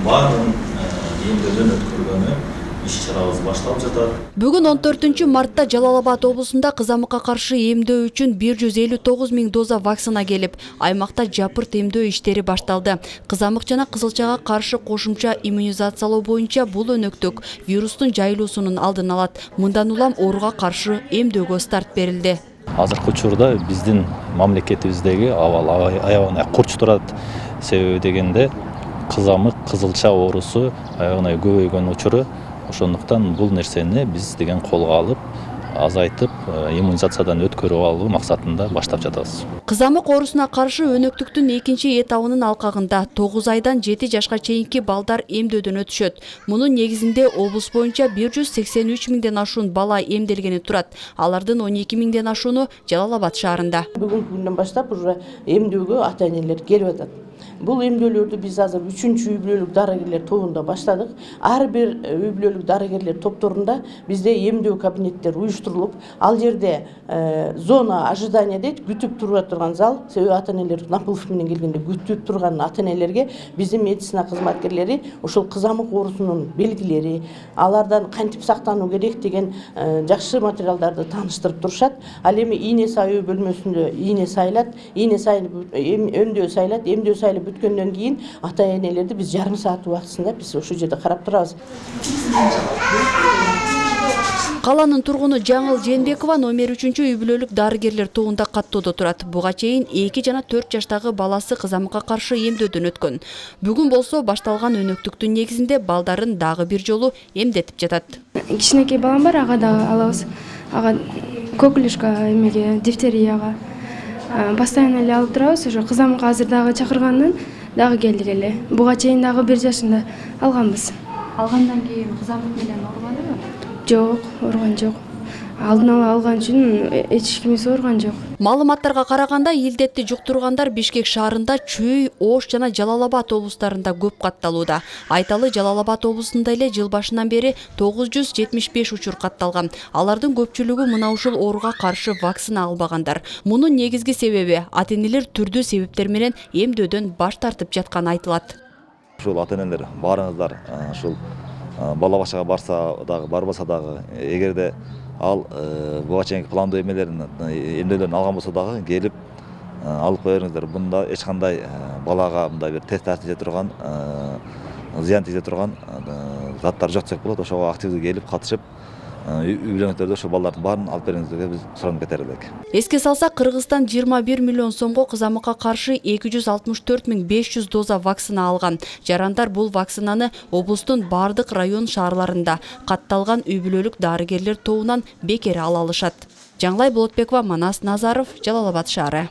баарын эмдөөдөн өткөргөнү иш-чарабыз башталып жатат. Бүгүн 14 мартта Жалал-Абад облусунда кызамыкка каршы эмдөө үчүн 159 000 доза вакцина келип, аймакта жапырт эмдөө иштери башталды. Кызамык жана кызылчага каршы кошумча иммунизациялоо боюнча бул өнөктүк вирустун жайылуусунун алдын алат. Мындан улам ооруга каршы эмдөөгө старт берилди. Азыркы учурда биздин мамлекетибиздеги абал аябагына курч турат. Себеби дегенде кызамык, кызылча оорусу аябагына көбөйгөн учуру. Ошондуктан бул нерсени биз деген колго алып, азайтып, иммунизациядан өткөрүп алуу максатында баштап жатабыз. Кызамык оорусуна каршы өнөктүктүн экинчи этабынын алкагында 9 айдан 7 жашка чейинки балдар эмдөөдөн өтүшөт. Мунун негизинде облус боюнча 183 000ден ашуун бала эмделгени турат. Алардын 12 000ден ашууну Жалал-Абад шаарында. Бүгүнкү күндөн баштап уже эмдөөгө ата-энелер келип атат. Бул эмдөөлөрдү биз азыр 3-чү үй-бүлөлүк дарыгерлер тобунда баштадык. Ар бир үй-бүлөлүк дарыгерлер топторунда бизде эмдөө кабинеттер уюштурулуп, ал жерде зона ожидания дейт, күтүп тура турган зал. Себеби ата-энелер Напылов менен келгенде күтүп турган ата-энелерге биздин медицина кызматкерлери ушул кызамык оорусунун белгилери, алардан кантип сактануу керек деген жакшы материалдарды тааныштырып турушат. Ал эми ийне сайуу бөлмөсүндө ийне сайлат, ийне сайылып эмдөө сайлат, эмдөө сайылып бүткөндөн кийин ата-энелерди биз жарым саат убактысында биз ошол жерде карап турабыз. Каланын тургуну Жаңыл Женбекова номер 3-чү үй-бүлөлүк дарыгерлер тобунда каттоодо турат. Буга чейин 2 жана 4 жаштагы баласы кызамыкка каршы эмдөөдөн өткөн. Бүгүн болсо башталган өнөктүктүн негизинде балдарын дагы бир жолу эмдетип жатат. Кичинекей балам бар, ага дагы алабыз. Ага коклюшка эмеге, дифтерияга постоянно эле алып турабыз. Ошо кызамыкка азыр дагы чакыргандан дагы келдик эле. Буга чейин дагы 1 жашында алганбыз. Алгандан кийин кызамык менен ооруганбы? Жок, ооруган жок. Алдын ала алган үчүн эч кимиси ооруган жок. Маалыматтарга караганда илдетти жуктургандар Бишкек шаарында, Чүй, Ош жана Жалал-Абад облустарында көп катталууда. Айталы Жалал-Абад облусунда эле жыл башынан бери 975 учур катталган. Алардын көпчүлүгү мына ушул ооруга каршы вакцина албагандар. Мунун негизги себеби ата-энелер түрдүү себептер менен эмдөөдөн баш тартып жатканы айтылат. Ушул ата-энелер барыңыздар, ушул бала бакчага барса дагы, барбаса дагы, эгерде ал буга чейинки пландуу эмдөөлөрүн алган болсо дагы келип алып кое бериңиздер. Бунда эч кандай балага мындай бир таасир эте турган, зыян тийзе турган заттар жок десек болот. Ошого активдүү келип катышып, үй-бүлөңүздөрдө ошо балдардын баарын алып бериңиздерге биз суранып кетер элек. Эске салсак, Кыргызстан 21 миллион сомго кызамыкка каршы 264 500 доза вакцина алган. Жарандар бул вакцинаны облустун бардык район шаарларында катталган үй-бүлөлүк дарыгерлер тобунан бекер ала алышат. Жаңлай Болотбекова, Манас Назаров, Жалал-Абад шаары.